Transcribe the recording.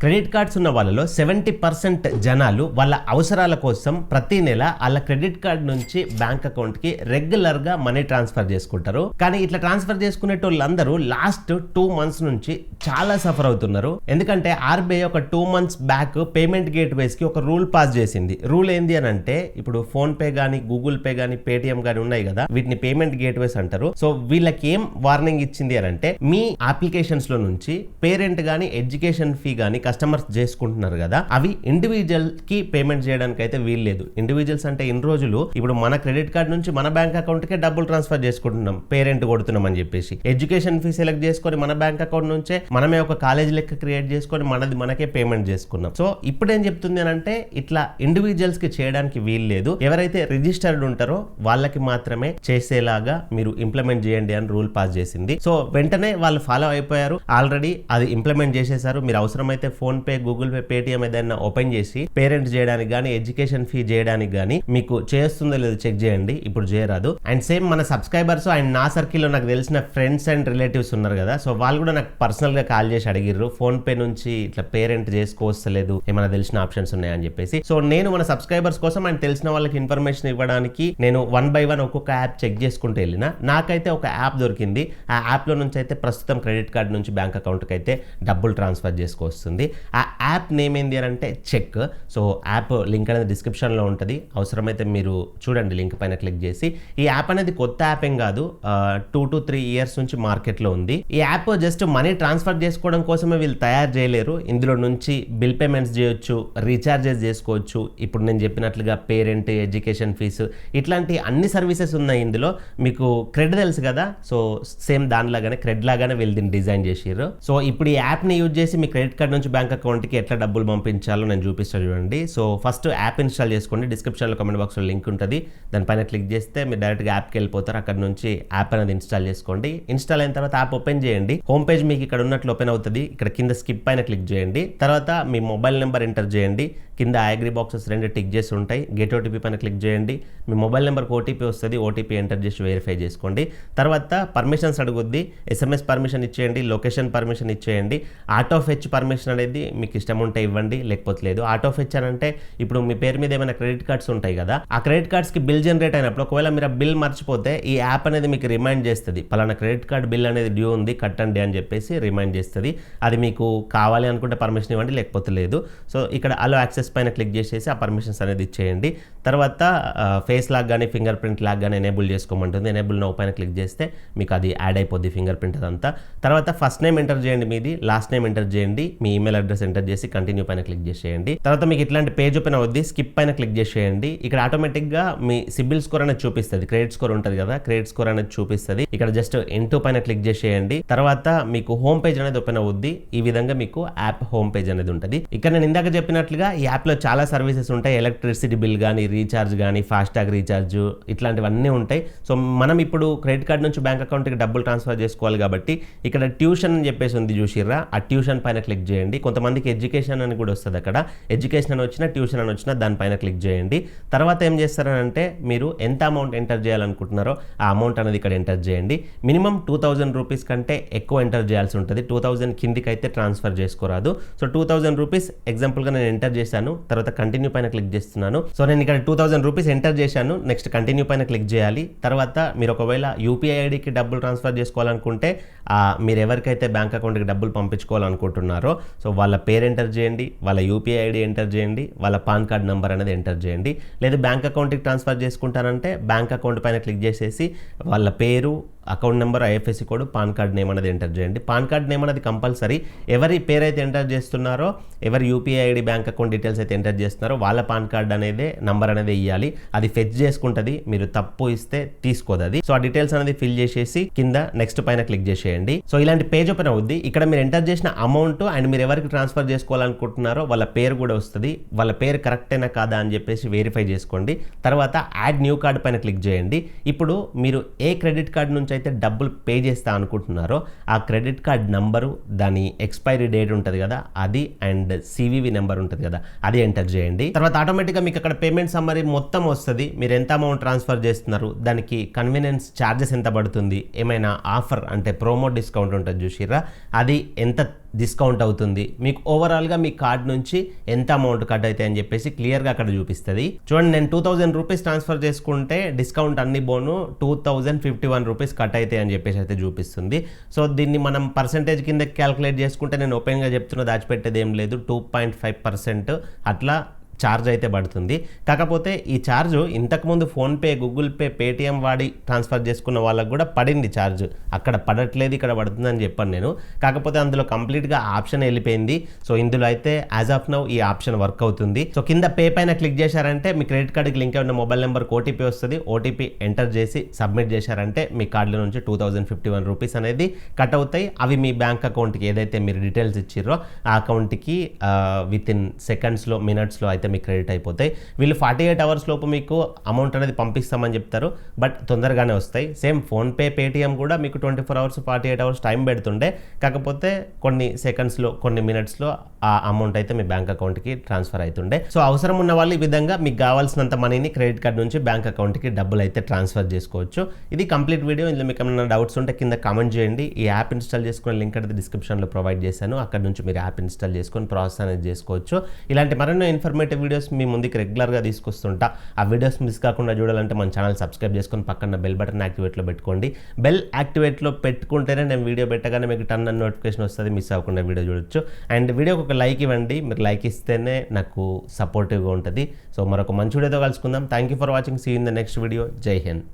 Credit cards ఉన్న వాళ్ళలో 70% జనాలు వాళ్ళ అవసరాల కోసం ప్రతి నెల వాళ్ళ క్రెడిట్ కార్డ్ నుంచి బ్యాంక్ అకౌంట్ కి రెగ్యులర్ గా మనీ ట్రాన్స్ఫర్ చేసుకుంటారు. కానీ ఇట్లా ట్రాన్స్ఫర్ చేసుకునే వాళ్ళందరూ లాస్ట్ 2 months నుంచి చాలా సఫర్ అవుతున్నారు. ఎందుకంటే ఆర్బీఐ ఒక 2 months బ్యాక్ పేమెంట్ గేట్వేస్ కి ఒక రూల్ పాస్ చేసింది. రూల్ ఏంది అని అంటే, ఇప్పుడు ఫోన్ పే గానీ, గూగుల్ పే గానీ, పేటిఎం గానీ ఉన్నాయి కదా, వీటిని పేమెంట్ గేట్వేస్ అంటారు. సో వీళ్ళకి ఏం వార్నింగ్ ఇచ్చింది అని అంటే, మీ అప్లికేషన్స్ లో నుంచి పేరెంట్ గానీ, ఎడ్యుకేషన్ ఫీ గానీ కస్టమర్స్ చేసుకుంటున్నారు కదా, అవి ఇండివిజువల్ కి పేమెంట్ చేయడానికి అయితే వీల్లేదు. ఇండివిజువల్స్ అంటే ఇన్ని రోజులు ఇప్పుడు మన క్రెడిట్ కార్డ్ నుంచి మన బ్యాంక్ అకౌంట్ కే డబ్బులు ట్రాన్స్ఫర్ చేసుకుంటున్నాం, పేరెంట్ కొడుతున్నాం అని చెప్పేసి. ఎడ్యుకేషన్ ఫీ సెలెక్ట్ చేసుకొని మన బ్యాంక్ అకౌంట్ నుంచే మనమే ఒక కాలేజ్ లెక్క క్రియేట్ చేసుకొని మనకే పేమెంట్ చేసుకున్నాం. సో ఇప్పుడు ఏం చెప్తుంది అని అంటే, ఇట్లా ఇండివిజువల్స్ కి చేయడానికి వీల్లేదు, ఎవరైతే రిజిస్టర్డ్ ఉంటారో వాళ్ళకి మాత్రమే చేసేలాగా మీరు ఇంప్లిమెంట్ చేయండి అని రూల్ పాస్ చేసింది. సో వెంటనే వాళ్ళు ఫాలో అయిపోయారు, ఆల్రెడీ అది ఇంప్లిమెంట్ చేసేసారు. మీరు అవసరమైతే phone pay, Google pay, Paytm ఏదైనా ఓపెన్ చేసి పేరెంట్ చేయడానికి కానీ, ఎడ్యుకేషన్ ఫీ చేయడానికి కానీ మీకు చేస్తుందో లేదో చెక్ చేయండి. ఇప్పుడు చేయరాదు. అండ్ సేమ్ మన సబ్స్క్రైబర్స్ అండ్ నా సర్కిల్లో నాకు తెలిసిన ఫ్రెండ్స్ అండ్ రిలేటివ్స్ ఉన్నారు కదా, సో వాళ్ళు కూడా నాకు పర్సనల్ గా కాల్ చేసి అడిగిర్రు, ఫోన్ పే నుంచి ఇట్లా పేరెంట్ చేసుకోవస్తలేదు, ఏమైనా తెలిసిన ఆప్షన్స్ ఉన్నాయని చెప్పేసి. సో నేను మన సబ్స్క్రైబర్స్ కోసం అండ్ తెలిసిన వాళ్ళకి ఇన్ఫర్మేషన్ ఇవ్వడానికి నేను 1 by 1 ఒక్కొక్క యాప్ చెక్ చేసుకుంటూ వెళ్ళిన. నాకైతే ఒక యాప్ దొరికింది. ఆ యాప్ లో నుంచి అయితే ప్రస్తుతం క్రెడిట్ కార్డ్ నుంచి బ్యాంక్ అకౌంట్ కి అయితే డబ్బులు ట్రాన్స్ఫర్ చేసుకోవస్తుంది. ఆ యాప్ నేమ్ ఏంది అని అంటే చెక్. సో యాప్ లింక్ అనేది డిస్క్రిప్షన్ లో ఉంటుంది, అవసరమైతే మీరు చూడండి, లింక్ పైన క్లిక్ చేసి. ఈ యాప్ అనేది కొత్త యాప్ ఏం కాదు, 2 to 3 years నుంచి మార్కెట్ లో ఉంది. ఈ యాప్ జస్ట్ మనీ ట్రాన్స్ఫర్ చేసుకోవడం కోసమే వీళ్ళు తయారు చేయలేరు. ఇందులో నుంచి బిల్ పేమెంట్స్ చేయొచ్చు, రీఛార్జెస్ చేసుకోవచ్చు, ఇప్పుడు నేను చెప్పినట్లుగా పేరెంట్, ఎడ్యుకేషన్ ఫీజు, ఇట్లాంటి అన్ని సర్వీసెస్ ఉన్నాయి ఇందులో. మీకు క్రెడ్ తెలుసు కదా, సో సేమ్ దానిలాగానే క్రెడ్ లాగానే వీళ్ళు దీన్ని డిజైన్ చేసిర్రు. సో ఇప్పుడు ఈ యాప్ ని యూజ్ చేసి మీ క్రెడిట్ కార్డ్ నుంచి బ్యాంక్ అకౌంట్ కి ఎట్లా డబ్బులు పంపించాలో నేను చూపిస్తాను చూడండి. సో ఫస్ట్ యాప్ ఇన్స్టాల్ చేసుకోండి, డిస్క్రిప్షన్ లో కామెంట్ బాక్స్ లో లింక్ ఉంటుంది, దానిపైన క్లిక్ చేస్తే మీరు డైరెక్ట్ గా యాప్కి వెళ్ళిపోతారు. అక్కడ నుంచి యాప్ అనేది ఇన్స్టాల్ చేసుకోండి. ఇన్స్టాల్ అయిన తర్వాత యాప్ ఓపెన్ చేయండి. హోమ్ పేజ్ మీకు ఇక్కడ ఉన్నట్లు ఓపెన్ అవుతుంది. ఇక్కడ కింద స్కిప్ పైన క్లిక్ చేయండి. తర్వాత మీ మొబైల్ నెంబర్ ఎంటర్ చేయండి. కింద అగ్రీ బాక్సెస్ 2 టిక్ చేసి ఉంటాయి. గెట్ ఓటీపీ పైన క్లిక్ చేయండి. మీ మొబైల్ నెంబర్కి ఓటీపీ వస్తుంది, ఓటీపీ ఎంటర్ చేసి వెరిఫై చేసుకోండి. తర్వాత పర్మిషన్స్ అడుగుద్ది, ఎస్ఎంఎస్ పర్మిషన్ ఇచ్చేయండి, లొకేషన్ పర్మిషన్ ఇచ్చేయండి. ఆటో ఫెచ్ పర్మిషన్ అనేది మీకు ఇష్టం ఉంటే ఇవ్వండి, లేకపోతే లేదు. ఆటో ఫెచ్ అని అంటే, ఇప్పుడు మీ పేరు మీద ఏమైనా క్రెడిట్ కార్డ్స్ ఉంటాయి కదా, ఆ క్రెడిట్ కార్డ్స్కి బిల్ జనరేట్ అయినప్పుడు ఒకవేళ మీరు ఆ బిల్ మర్చిపోతే ఈ యాప్ అనేది మీకు రిమైండ్ చేస్తుంది, పలానా క్రెడిట్ కార్డ్ బిల్ అనేది డ్యూ ఉంది, కట్టండి అని చెప్పేసి రిమైండ్ చేస్తుంది. అది మీకు కావాలి అనుకుంటే పర్మిషన్ ఇవ్వండి, లేకపోతే లేదు. సో ఇక్కడ అలో యాక్సెస్ పైన క్లిక్ చేసేసి ఆ పర్మిషన్స్ అనేది ఇచ్చేయండి. తర్వాత ఫేస్ లాగ్ కానీ, ఫింగర్ ప్రింట్ లాగ్ కానీ ఎనేబుల్ చేసుకోమంటుంది. ఎనేబుల్ నౌ పైన క్లిక్ చేస్తే మీకు అది యాడ్ అయిపోద్ది, ఫింగర్ ప్రింట్ అదంతా. తర్వాత ఫస్ట్ నేమ్ ఎంటర్ చేయండి మీది, లాస్ట్ నేమ్ ఎంటర్ చేయండి, మీ ఈమెయిల్ అడ్రస్ ఎంటర్ చేసి కంటిన్యూ పైన క్లిక్ చేసేయండి. తర్వాత మీకు ఇట్లాంటి పేజ్ ఓపెన్ అవుద్ది, స్కిప్ పైన క్లిక్ చేసేయండి. ఇక్కడ ఆటోమేటిక్గా మీ సిబిల్ స్కోర్ అనేది చూపిస్తుంది, క్రెడిట్ స్కోర్ ఉంటుంది కదా, క్రెడిట్ స్కోర్ అనేది చూపిస్తుంది. ఇక్కడ జస్ట్ ఇంటూ పైన క్లిక్ చేసేయండి. తర్వాత మీకు హోమ్ పేజ్ అనేది ఓపెన్ అవుద్ది. ఈ విధంగా మీకు యాప్ హోమ్ పేజ్ అనేది ఉంటుంది. ఇక్కడ నేను ఇందాక చెప్పినట్లుగా ఈ యాప్ లో చాలా సర్వీసెస్ ఉంటాయి. ఎలక్ట్రిసిటీ బిల్ కానీ, రీఛార్జ్ కానీ, ఫాస్టాగ్ రీఛార్జ్, ఇట్లాంటివన్నీ ఉంటాయి. సో మనం ఇప్పుడు క్రెడిట్ కార్డ్ నుంచి బ్యాంక్ అకౌంట్కి డబ్బులు ట్రాన్స్ఫర్ చేసుకోవాలి కాబట్టి ఇక్కడ ట్యూషన్ అని చెప్పేసి ఉంది చూసిర్రా, ఆ ట్యూషన్ పైన క్లిక్ చేయండి. కొంతమందికి ఎడ్యుకేషన్ అని కూడా వస్తుంది, అక్కడ ఎడ్యుకేషన్ అని వచ్చినా, ట్యూషన్ అని వచ్చినా దానిపైన క్లిక్ చేయండి. తర్వాత ఏం చేస్తారనంటే, మీరు ఎంత అమౌంట్ ఎంటర్ చేయాలనుకుంటున్నారో ఆ అమౌంట్ అనేది ఇక్కడ ఎంటర్ చేయండి. మినిమం 2000 రూపీస్ కంటే ఎక్కువ ఎంటర్ చేయాల్సి ఉంటుంది, 2000 కిందికి అయితే ట్రాన్స్ఫర్ చేసుకోరాదు. సో 2000 రూపీస్ ఎగ్జాంపుల్గా నేను ఎంటర్ చేశాను. తర్వాత కంటిన్యూ పైన క్లిక్ చేస్తున్నాను. సో నేను ఇక్కడ 2000 రూపీస్ ఎంటర్ చేశాను. నెక్స్ట్ కంటిన్యూ పైన క్లిక్ చేయాలి. తర్వాత మీరు ఒకవేళ యూపీఐ ఐడికి డబ్బులు ట్రాన్స్ఫర్ చేసుకోవాలనుకుంటే, మీరు ఎవరికైతే బ్యాంక్ అకౌంట్కి డబ్బులు పంపించుకోవాలనుకుంటున్నారో సో వాళ్ళ పేరు ఎంటర్ చేయండి, వాళ్ళ యూపీఐ ఐడి ఎంటర్ చేయండి, వాళ్ళ పాన్ కార్డ్ నెంబర్ అనేది ఎంటర్ చేయండి. లేదు బ్యాంక్ అకౌంట్కి ట్రాన్స్ఫర్ చేసుకుంటారంటే బ్యాంక్ అకౌంట్ పైన క్లిక్ చేసేసి వాళ్ళ పేరు, account number, IFSC code, pan card name అనేది ఎంటర్ చేయండి. పాన్ కార్డ్ నేమ్ అనేది కంపల్సరీ. ఎవరి పేరు అయితే ఎంటర్ చేస్తున్నారో, ఎవరి UPI ID, bank account details అయితే ఎంటర్ చేస్తున్నారో వాళ్ళ పాన్ కార్డ్ అనేది నంబర్ అనేది ఇవ్వాలి. అది ఫెచ్ చేసుకుంటుంది, మీరు తప్పు ఇస్తే తీసుకోదు అది. సో ఆ డీటెయిల్స్ అనేది ఫిల్ చేసేసి కింద నెక్స్ట్ పైన క్లిక్ చేసేయండి. సో ఇలాంటి పేజ్ ఓపెన్ అవుద్ది. ఇక్కడ మీరు ఎంటర్ చేసిన అమౌంట్ అండ్ మీరు ఎవరికి ట్రాన్స్ఫర్ చేసుకోవాలనుకుంటున్నారో వాళ్ళ పేరు కూడా వస్తుంది. వాళ్ళ పేరు కరెక్టేనా కాదా అని చెప్పేసి వెరిఫై చేసుకోండి. తర్వాత యాడ్ న్యూ కార్డ్ పైన క్లిక్ చేయండి. ఇప్పుడు మీరు ఏ క్రెడిట్ కార్డ్ నుంచి అయితే డబ్బులు పే చేస్తా అనుకుంటున్నారో ఆ క్రెడిట్ కార్డ్ నంబరు, దాని ఎక్స్పైరీ డేట్ ఉంటుంది కదా అది, అండ్ సివివి నెంబర్ ఉంటుంది కదా అది ఎంటర్ చేయండి. తర్వాత ఆటోమేటిక్గా మీకు అక్కడ పేమెంట్ సమ్మరీ మొత్తం వస్తుంది. మీరు ఎంత అమౌంట్ ట్రాన్స్ఫర్ చేస్తున్నారు, దానికి కన్వీనియన్స్ ఛార్జెస్ ఎంత పడుతుంది, ఏమైనా ఆఫర్ అంటే ప్రోమో డిస్కౌంట్ ఉంటుంది చూసిర్రా, అది ఎంత డిస్కౌంట్ అవుతుంది, మీకు ఓవరాల్గా మీ కార్డ్ నుంచి ఎంత అమౌంట్ కట్ అవుతాయి అని చెప్పేసి క్లియర్గా అక్కడ చూపిస్తుంది. చూడండి, నేను 2000 రూపీస్ ట్రాన్స్ఫర్ చేసుకుంటే డిస్కౌంట్ అన్ని బోను 2051 రూపీస్ కట్ అవుతాయి అని చెప్పేసి అయితే చూపిస్తుంది. సో దీన్ని మనం పర్సెంటేజ్ కింద క్యాలిక్యులేట్ చేసుకుంటే, నేను ఓపెన్గా చెప్తున్నా, దాచిపెట్టేది ఏం లేదు, 2.5% అట్లా ఛార్జ్ అయితే పడుతుంది. కాకపోతే ఈ ఛార్జ్ ఇంతకుముందు ఫోన్పే, గూగుల్ పే, పేటిఎం వాడి ట్రాన్స్ఫర్ చేసుకున్న వాళ్ళకు కూడా పడింది ఛార్జ్. అక్కడ పడట్లేదు, ఇక్కడ పడుతుందని చెప్పాను నేను. కాకపోతే అందులో కంప్లీట్గా ఆప్షన్ వెళ్ళిపోయింది. సో ఇందులో అయితే యాజ్ ఆఫ్ నౌ ఈ ఆప్షన్ వర్క్ అవుతుంది. సో కింద పే పైన క్లిక్ చేశారంటే మీ క్రెడిట్ కార్డుకి లింక్ అయిన మొబైల్ నెంబర్కి ఓటీపీ వస్తుంది. ఓటీపీ ఎంటర్ చేసి సబ్మిట్ చేశారంటే మీ కార్డులో నుంచి 2051 రూపీస్ అనేది కట్ అవుతాయి. అవి మీ బ్యాంక్ అకౌంట్కి ఏదైతే మీరు డీటెయిల్స్ ఇచ్చిర్రో ఆ అకౌంట్కి విత్ ఇన్ సెకండ్స్లో, మినిట్స్లో అయితే మీకు క్రెడిట్ అయిపోతాయి. వీళ్ళు 48 అవర్స్ లోపు మీకు అమౌంట్ అనేది పంపిస్తామని చెప్తారు, బట్ తొందరగానే వస్తాయి. సేమ్ ఫోన్పే, పేటిఎం కూడా మీకు 24 అవర్స్ 48 అవర్స్ టైం పెడుతుండే, కాకపోతే కొన్ని సెకండ్స్లో, కొన్ని మినిట్స్లో ఆ అమౌంట్ అయితే మీ బ్యాంక్ అకౌంట్కి ట్రాన్స్ఫర్ అవుతుండే. సో అవసరం ఉన్న వాళ్ళు ఈ విధంగా మీకు కావాల్సినంత మనీని క్రెడిట్ కార్డ్ నుంచి బ్యాంక్ అకౌంట్కి డబ్బులు అయితే ట్రాన్స్ఫర్ చేసుకోవచ్చు. ఇది కంప్లీట్ వీడియో. ఇందులో మీకు ఏమైనా డౌట్స్ ఉంటే కింద కామెంట్ చేయండి. ఈ యాప్ ఇన్స్టాల్ చేసుకునే లింక్ అయితే డిస్క్రిప్షన్లో ప్రొవైడ్ చేశాను. అక్కడ నుంచి మీరు యాప్ ఇన్స్టాల్ చేసుకొని ప్రాసెస్ అనేది చేసుకోవచ్చు. ఇలాంటి మరెన్నో ఇన్ఫర్మేటివ్ వీడియోస్ మీ ముందుకు రెగ్యులర్గా తీసుకొస్తుంటా. ఆ వీడియోస్ మిస్ కాకుండా చూడాలంటే మన ఛానల్ సబ్స్క్రైబ్ చేసుకొని పక్కన బెల్ బటన్ యాక్టివేట్లో పెట్టుకోండి. బెల్ యాక్టివేట్లో పెట్టుకుంటేనే నేను వీడియో పెట్టగానే మీకు టర్న్ అని నోటిఫికేషన్ వస్తుంది, మిస్ అవ్వకుండా వీడియో చూడొచ్చు. అండ్ వీడియోకి ఒక లైక్ ఇవ్వండి, మీరు లైక్ ఇస్తేనే నాకు సపోర్టివ్గా ఉంటుంది. సో మరొక మంచి వీడియోతో కలుసుకుందాం. Thank you for watching. See in the next video. జై హింద్.